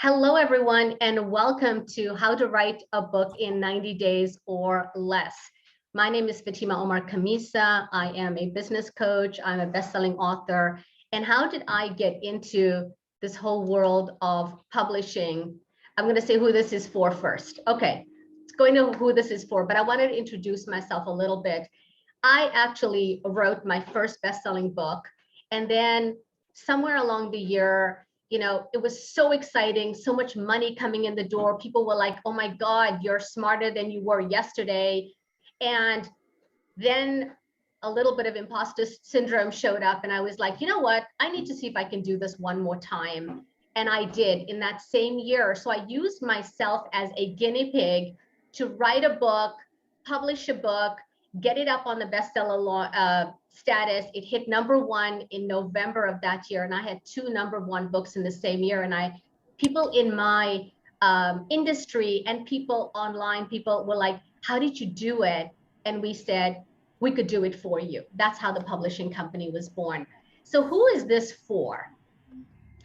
Hello, everyone, and welcome to How to Write a Book in 90 Days or Less. My name is Fatima Omar Khamissa. I am a business coach. I'm a best-selling author. And how did I get into this whole world of publishing? I'm going to say who this is for first. Okay, it's going to who this is for, but I wanted to introduce myself a little bit. I actually wrote my first best-selling book, and then somewhere along the year, it was so exciting, so much money coming in the door. People were like, oh my God, you're smarter than you were yesterday. And then a little bit of imposter syndrome showed up, and I was like, you know what? I need to see if I can do this one more time. And I did in that same year. So I used myself as a guinea pig to write a book, publish a book, get it up on the bestseller status. It hit #1 in November of that year, and I had 2 #1 books in the same year. And people in my industry and people online, people were like, how did you do it? And we said, we could do it for you. That's how the publishing company was born. So who is this for?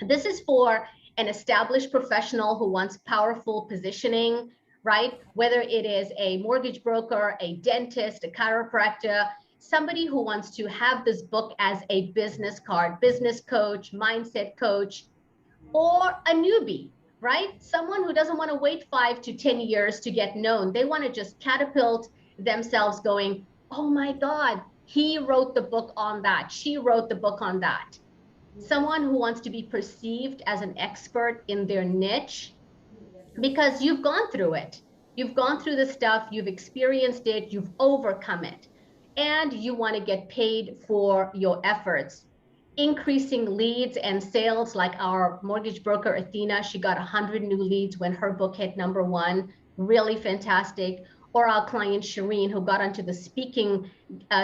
This is for an established professional who wants powerful positioning, right? Whether it is a mortgage broker, a dentist, a chiropractor, somebody who wants to have this book as a business card, business coach, mindset coach, or a newbie, right? Someone who doesn't want to wait 5 to 10 years to get known. They want to just catapult themselves going, oh my God, he wrote the book on that. She wrote the book on that. Someone who wants to be perceived as an expert in their niche, because you've gone through it. You've gone through the stuff, you've experienced it, you've overcome it, and you want to get paid for your efforts. Increasing leads and sales, like our mortgage broker, Athena, she got 100 new leads when her book hit #1, really fantastic. Or our client, Shireen, who got onto the speaking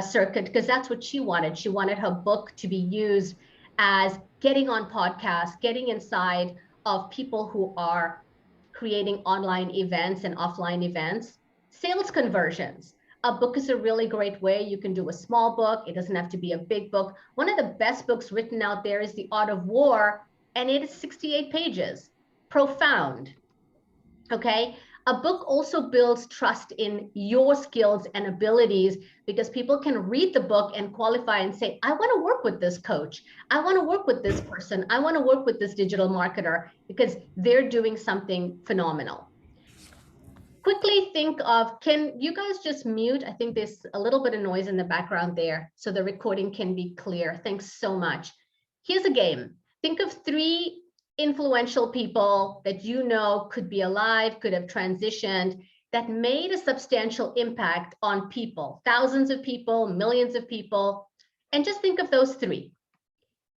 circuit, because that's what she wanted. She wanted her book to be used as getting on podcasts, getting inside of people who are creating online events and offline events. Sales conversions. A book is a really great way. You can do a small book. It doesn't have to be a big book. One of the best books written out there is The Art of War, and it is 68 pages. Profound. Okay. A book also builds trust in your skills and abilities, because people can read the book and qualify and say, I want to work with this coach. I want to work with this person. I want to work with this digital marketer, because they're doing something phenomenal. Quickly think of, can you guys just mute? I think there's a little bit of noise in the background there, so the recording can be clear. Thanks so much. Here's a game. Think of 3 influential people that you know could be alive, could have transitioned, that made a substantial impact on people, thousands of people, millions of people, and just think of those 3.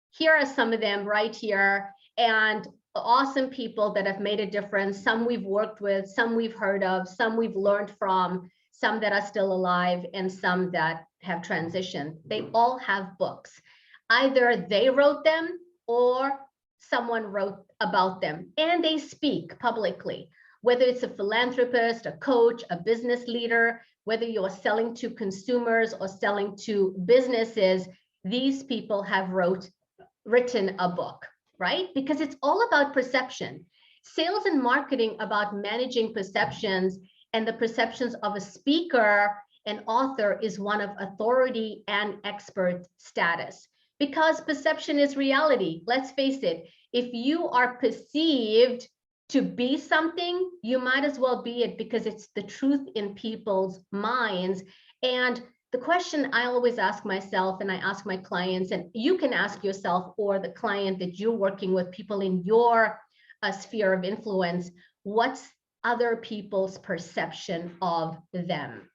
Here are some of them right here, and awesome people that have made a difference. Some we've worked with, some we've heard of, some we've learned from, some that are still alive, and some that have transitioned. They all have books. Either they wrote them or someone wrote about them, and they speak publicly. Whether it's a philanthropist, a coach, a business leader, whether you're selling to consumers or selling to businesses, these people have written a book, right? Because it's all about perception. Sales and marketing about managing perceptions, and the perceptions of a speaker and author is one of authority and expert status. Because perception is reality. Let's face it, if you are perceived to be something, you might as well be it, because it's the truth in people's minds. And the question I always ask myself, and I ask my clients, and you can ask yourself or the client that you're working with, people in your sphere of influence, what's other people's perception of them?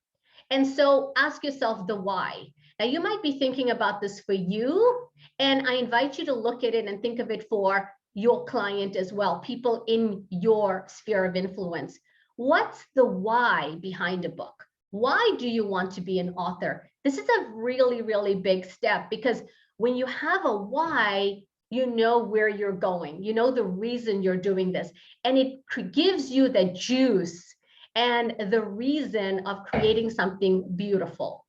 And so ask yourself the why. Now, you might be thinking about this for you, and I invite you to look at it and think of it for your client as well, people in your sphere of influence. What's the why behind a book? Why do you want to be an author? This is a really, really big step, because when you have a why, you know where you're going, you know the reason you're doing this, and it gives you the juice and the reason of creating something beautiful.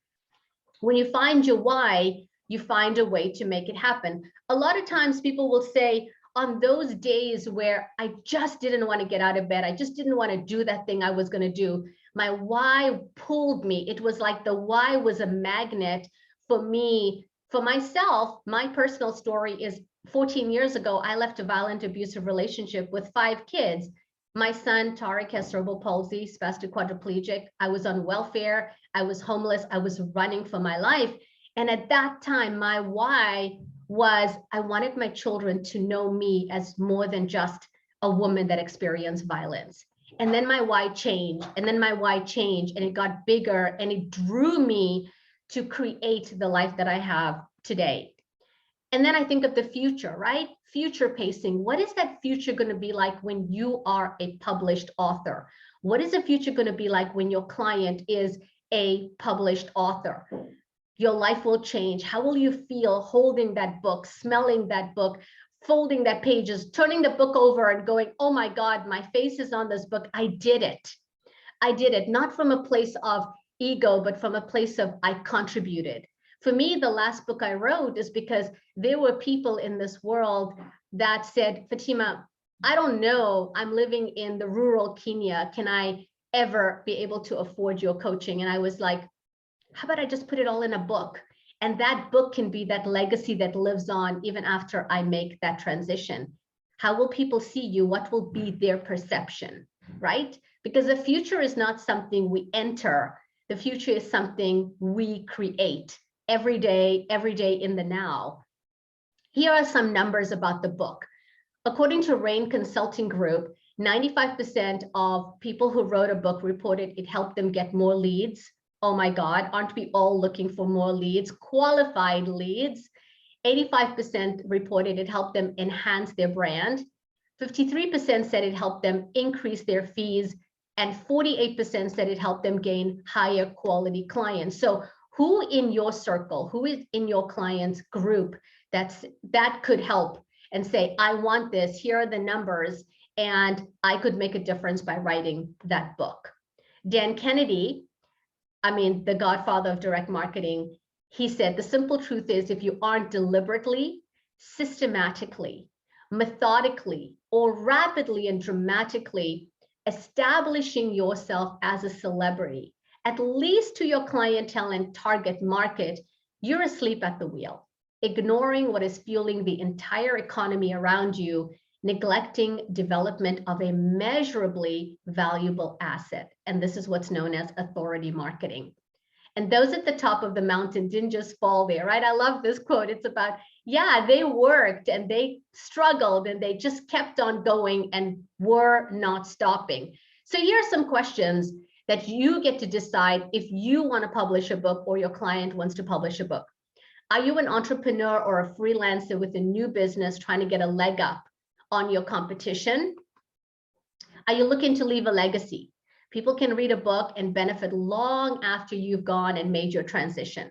When you find your why, you find a way to make it happen. A lot of times people will say, on those days where I just didn't want to get out of bed, I just didn't want to do that thing I was going to do, my why pulled me. It was like the why was a magnet for me, for myself. My personal story is 14 years ago, I left a violent, abusive relationship with 5 kids. My son, Tariq, has cerebral palsy, spastic quadriplegic. I was on welfare. I was homeless. I was running for my life. And at that time, my why was I wanted my children to know me as more than just a woman that experienced violence. And then my why changed, and then my why changed, and it got bigger, and it drew me to create the life that I have today. And then I think of the future, right? Future pacing. What is that future going to be like when you are a published author? What is the future going to be like when your client is a published author? Your life will change. How will you feel holding that book, smelling that book, folding that pages, turning the book over and going, oh my God, my face is on this book. I did it. I did it, not from a place of ego, but from a place of I contributed. For me, the last book I wrote is because there were people in this world that said, Fatima, I don't know, I'm living in the rural Kenya. Can I ever be able to afford your coaching? And I was like, how about I just put it all in a book? And that book can be that legacy that lives on even after I make that transition. How will people see you? What will be their perception, right? Because the future is not something we enter. The future is something we create every day in the now. Here are some numbers about the book. According to Rain Consulting Group, 95% of people who wrote a book reported it helped them get more leads. Oh my God, aren't we all looking for more leads, qualified leads? 85% reported it helped them enhance their brand. 53% said it helped them increase their fees, and 48% said it helped them gain higher quality clients. So who in your circle, who is in your clients group that could help and say, I want this, here are the numbers, and I could make a difference by writing that book. Dan Kennedy, the godfather of direct marketing, he said, the simple truth is if you aren't deliberately, systematically, methodically, or rapidly and dramatically establishing yourself as a celebrity, at least to your clientele and target market, you're asleep at the wheel, ignoring what is fueling the entire economy around you, neglecting development of a measurably valuable asset. And this is what's known as authority marketing. And those at the top of the mountain didn't just fall there, right? I love this quote. It's about, yeah, they worked and they struggled and they just kept on going and were not stopping. So here are some questions that you get to decide if you want to publish a book or your client wants to publish a book. Are you an entrepreneur or a freelancer with a new business trying to get a leg up on your competition? Are you looking to leave a legacy? People can read a book and benefit long after you've gone and made your transition.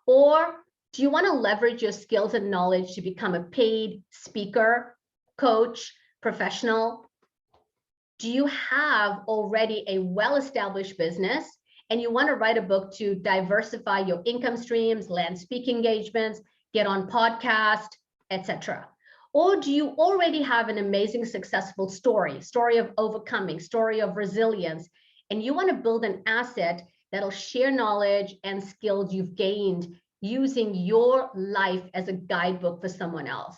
Or do you want to leverage your skills and knowledge to become a paid speaker, coach, professional? Do you have already a well-established business and you want to write a book to diversify your income streams, land speaking engagements, get on podcast, etc.? Or do you already have an amazing, successful story of overcoming, story of resilience, and you want to build an asset that'll share knowledge and skills you've gained using your life as a guidebook for someone else?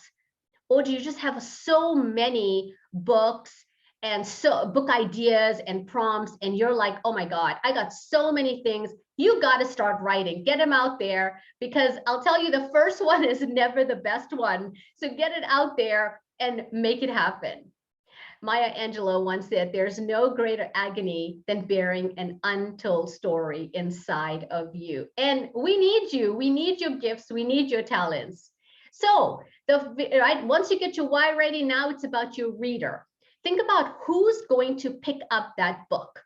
Or do you just have so many books and so book ideas and prompts, and you're like, oh my God, I got so many things. You got to start writing, get them out there, because I'll tell you, the first one is never the best one. So get it out there and make it happen. Maya Angelou once said, there's no greater agony than bearing an untold story inside of you. And we need you. We need your gifts. We need your talents. So once you get your why ready, now it's about your reader. Think about who's going to pick up that book.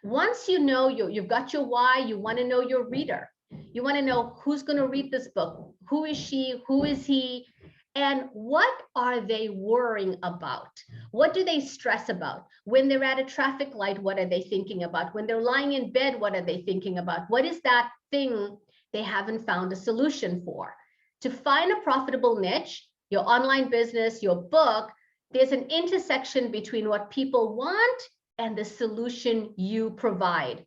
Once you know you've got your why, you want to know your reader. You want to know who's going to read this book. Who is she? Who is he? And what are they worrying about? What do they stress about? When they're at a traffic light, what are they thinking about? When they're lying in bed, what are they thinking about? What is that thing they haven't found a solution for? To find a profitable niche, your online business, your book, there's an intersection between what people want and the solution you provide.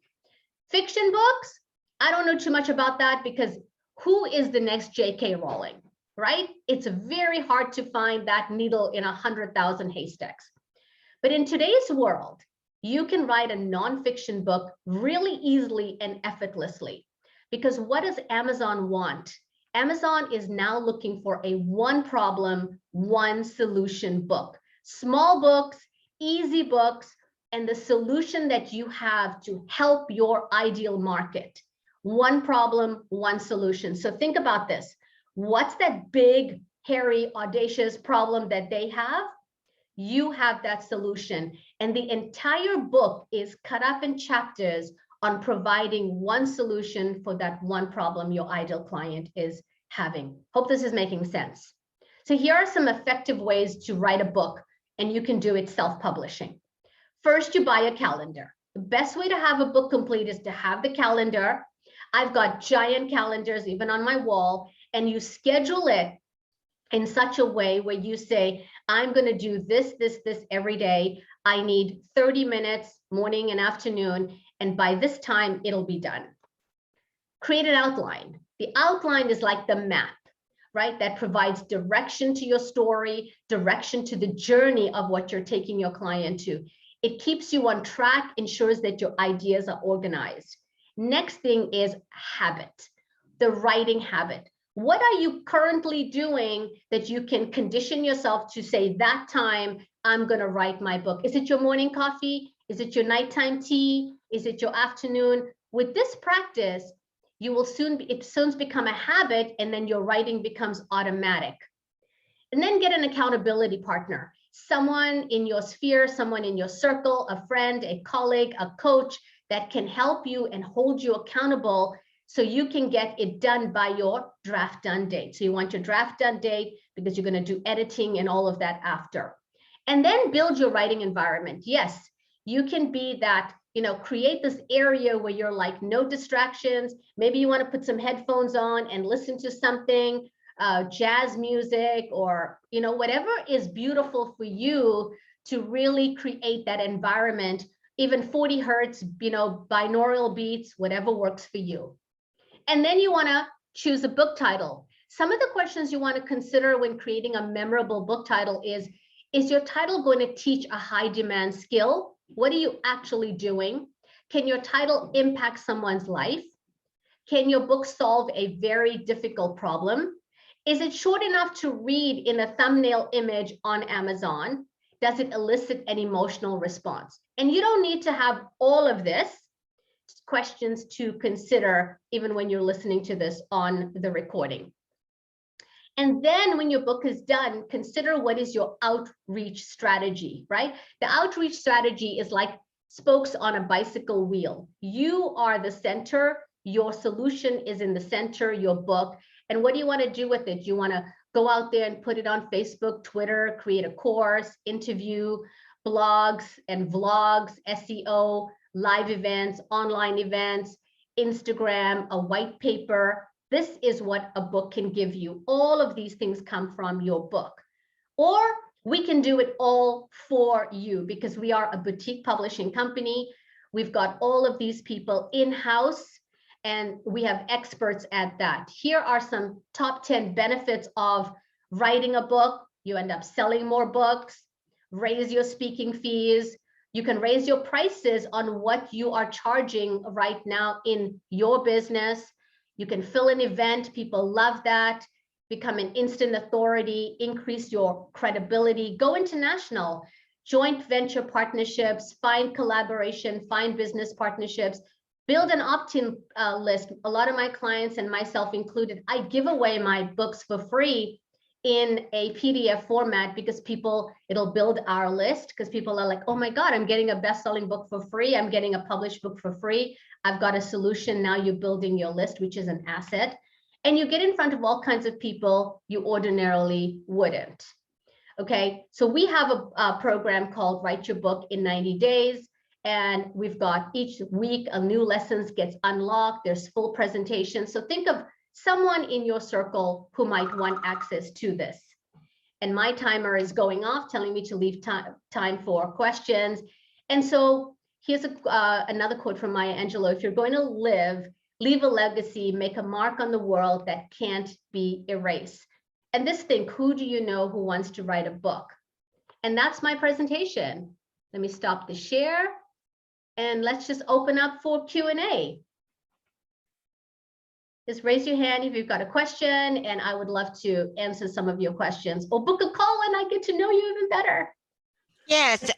Fiction books, I don't know too much about that because who is the next J.K. Rowling, right? It's very hard to find that needle in 100,000 haystacks. But in today's world, you can write a nonfiction book really easily and effortlessly. Because what does Amazon want? Amazon is now looking for a one problem, one solution book. Small books, easy books, and the solution that you have to help your ideal market. One problem, one solution. So think about this. What's that big, hairy, audacious problem that they have? You have that solution. And the entire book is cut up in chapters on providing one solution for that one problem your ideal client is having. Hope this is making sense. So here are some effective ways to write a book, and you can do it self-publishing. First, you buy a calendar. The best way to have a book complete is to have the calendar. I've got giant calendars even on my wall, and you schedule it in such a way where you say, I'm going to do this every day. I need 30 minutes, morning and afternoon, and by this time, it'll be done. Create an outline. The outline is like the map, right? That provides direction to your story, direction to the journey of what you're taking your client to. It keeps you on track, ensures that your ideas are organized. Next thing is habit, the writing habit. What are you currently doing that you can condition yourself to say that time I'm going to write my book? Is it your morning coffee? Is it your nighttime tea? Is it your afternoon? With this practice, you will soon become a habit, and then your writing becomes automatic. And then get an accountability partner, someone in your sphere, someone in your circle, a friend, a colleague, a coach that can help you and hold you accountable so you can get it done by your draft done date. So you want your draft done date because you're going to do editing and all of that after. And then build your writing environment. Yes, you can be that, create this area where you're like no distractions. Maybe you want to put some headphones on and listen to something, jazz music, or, whatever is beautiful for you to really create that environment, even 40 hertz, binaural beats, whatever works for you. And then you want to choose a book title. Some of the questions you want to consider when creating a memorable book title is your title going to teach a high demand skill? What are you actually doing? Can your title impact someone's life? Can your book solve a very difficult problem? Is it short enough to read in a thumbnail image on Amazon? Does it elicit an emotional response? And you don't need to have all of this questions to consider even when you're listening to this on the recording. And then when your book is done, consider what is your outreach strategy, right? The outreach strategy is like spokes on a bicycle wheel. You are the center, your solution is in the center, your book. And what do you want to do with it? You want to go out there and put it on Facebook, Twitter, create a course, interview, blogs and vlogs, SEO, live events, online events, Instagram, a white paper. This is what a book can give you. All of these things come from your book. Or we can do it all for you because we are a boutique publishing company. We've got all of these people in-house and we have experts at that. Here are some top 10 benefits of writing a book. You end up selling more books, raise your speaking fees. You can raise your prices on what you are charging right now in your business. You can fill an event, people love that, become an instant authority, increase your credibility, go international, joint venture partnerships, find collaboration, find business partnerships, build an opt-in list. A lot of my clients and myself included, I give away my books for free in a PDF format because it'll build our list because people are like, oh my God, I'm getting a best-selling book for free. I'm getting a published book for free. I've got a solution. Now you're building your list, which is an asset. And you get in front of all kinds of people you ordinarily wouldn't. Okay, so we have a program called Write Your Book in 90 Days. And we've got each week a new lessons gets unlocked. There's full presentation. So think of someone in your circle who might want access to this. and my timer is going off, telling me to leave time for questions. And so here's another quote from Maya Angelou: if you're going to leave a legacy, make a mark on the world that can't be erased. And this thing, who do you know who wants to write a book? And that's my presentation. Let me stop the share and let's just open up for Q&A. Just raise your hand if you've got a question, and I would love to answer some of your questions, or book a call and I get to know you even better. Yes,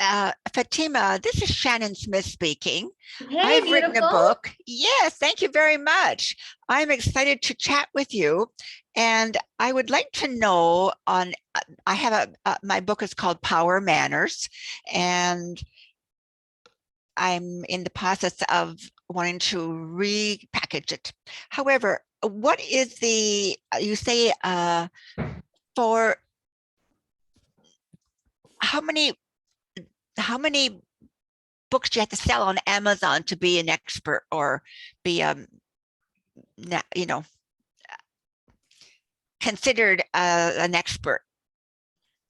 Fatima, this is Shannon Smith speaking. Hey, I've beautiful. written a book. Yes, thank you very much. I'm excited to chat with you. And I would like to know I have my book is called Power Manners, and I'm in the process of wanting to repackage it. However, what is you say for how many books do you have to sell on Amazon to be an expert or be considered an expert?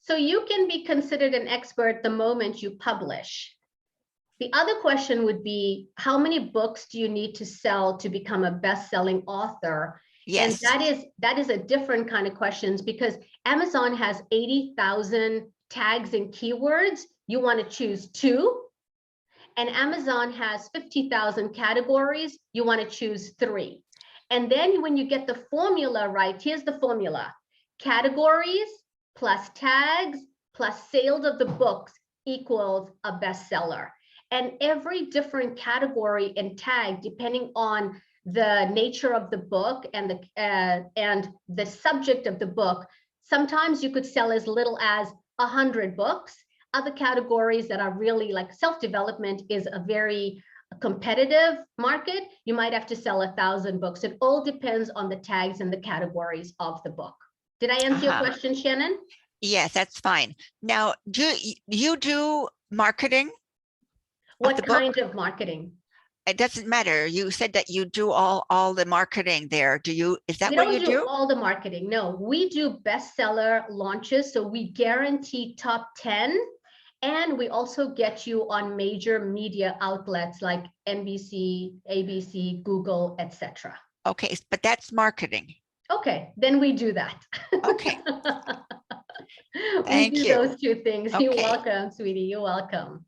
So you can be considered an expert the moment you publish. The other question would be, how many books do you need to sell to become a best-selling author? Yes. And that is a different kind of questions, because Amazon has 80,000 tags and keywords. You want to choose 2. And Amazon has 50,000 categories. You want to choose 3. And then when you get the formula right, here's the formula: categories plus tags plus sales of the books equals a bestseller. And every different category and tag, depending on the nature of the book and the subject of the book, sometimes you could sell as little as 100 books. Other categories that are really like self-development is a very competitive market. You might have to sell 1,000 books. It all depends on the tags and the categories of the book. Did I answer your question, Shannon? Yes, that's fine. Now, do you do marketing? What kind of marketing? It doesn't matter. You said that you do all the marketing there. Is that what you do? We don't do all the marketing. No, we do bestseller launches. So we guarantee top 10. And we also get you on major media outlets like NBC, ABC, Google, etc. Okay, but that's marketing. Okay, then we do that. Okay. We do those 2 things. Okay. You're welcome, sweetie. You're welcome.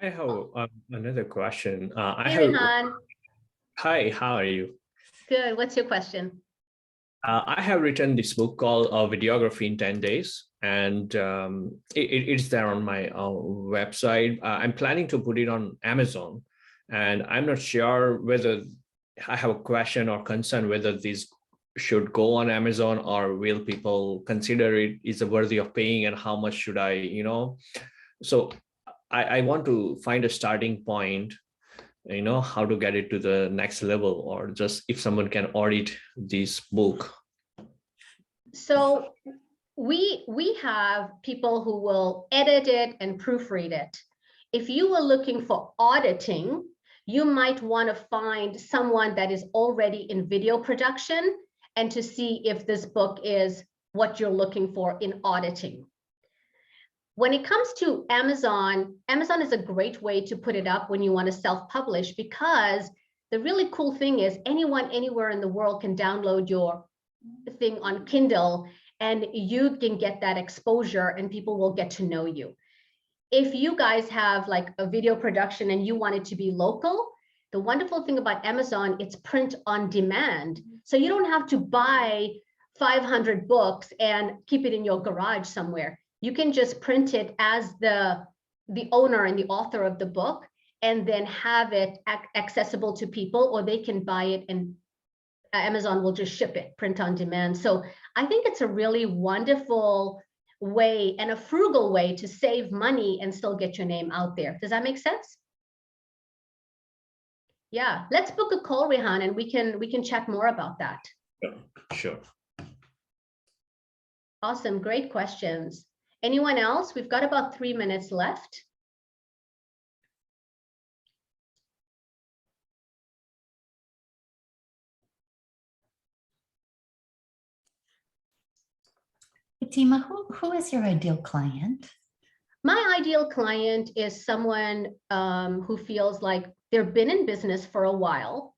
I have another question. Hey, Rehan. Hi, how are you? Good. What's your question? I have written this book called Videography in 10 Days, and it's there on my website. I'm planning to put it on Amazon, and I'm not sure whether I have a question or concern whether this should go on Amazon, or will people consider it is worthy of paying, and how much should I, so I want to find a starting point, how to get it to the next level, or just if someone can audit this book. So we have people who will edit it and proofread it. If you were looking for auditing, you might want to find someone that is already in video production and to see if this book is what you're looking for in auditing. When it comes to Amazon, Amazon is a great way to put it up when you want to self-publish, because the really cool thing is anyone anywhere in the world can download your thing on Kindle and you can get that exposure and people will get to know you. If you guys have like a video production and you want it to be local, the wonderful thing about Amazon, it's print on demand. So you don't have to buy 500 books and keep it in your garage somewhere. You can just print it as the owner and the author of the book, and then have it accessible to people, or they can buy it and Amazon will just ship it, print on demand. So I think it's a really wonderful way and a frugal way to save money and still get your name out there. Does that make sense? Yeah, let's book a call, Rehan, and we can chat more about that. Yeah, sure. Awesome, great questions. Anyone else? We've got about 3 minutes left. Fatima, who is your ideal client? My ideal client is someone who feels like they've been in business for a while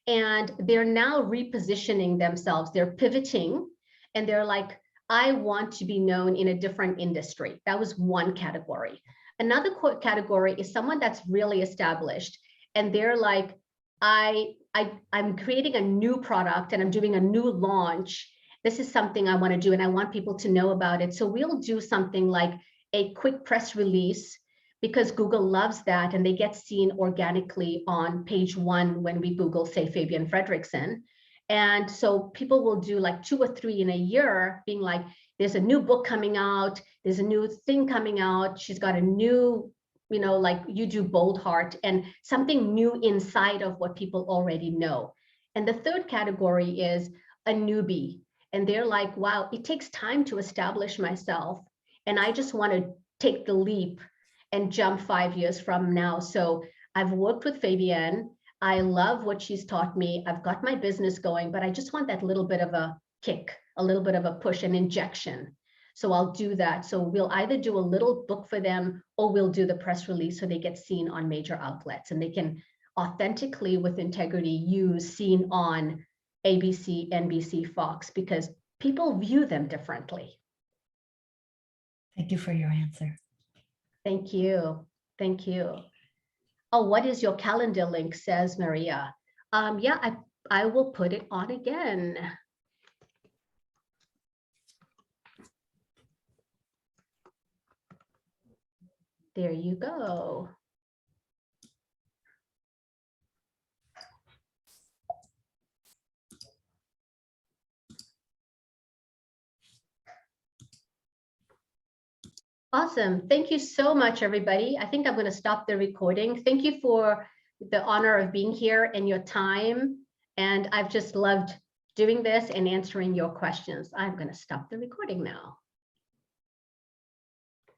and they're now repositioning themselves. They're pivoting and they're like, I want to be known in a different industry. That was one category. Another category is someone that's really established and they're like, I'm creating a new product and I'm doing a new launch. This is something I want to do and I want people to know about it. So we'll do something like a quick press release because Google loves that and they get seen organically on page 1 when we Google, say, Fabian Fredrickson. And so people will do like 2 or 3 in a year being like, there's a new book coming out, there's a new thing coming out, she's got a new, like you do Bold Heart and something new inside of what people already know. And the third category is a newbie. And they're like, wow, it takes time to establish myself. And I just want to take the leap and jump 5 years from now. So I've worked with Fabienne. I love what she's taught me. I've got my business going, but I just want that little bit of a kick, a little bit of a push, an injection. So I'll do that. So we'll either do a little book for them or we'll do the press release so they get seen on major outlets and they can authentically, with integrity, use seen on ABC, NBC, Fox, because people view them differently. Thank you for your answer. Thank you. Thank you. Oh, what is your calendar link, says Maria. Yeah, I will put it on again. There you go. Awesome. Thank you so much, everybody. I think I'm going to stop the recording. Thank you for the honor of being here and your time. And I've just loved doing this and answering your questions. I'm going to stop the recording now.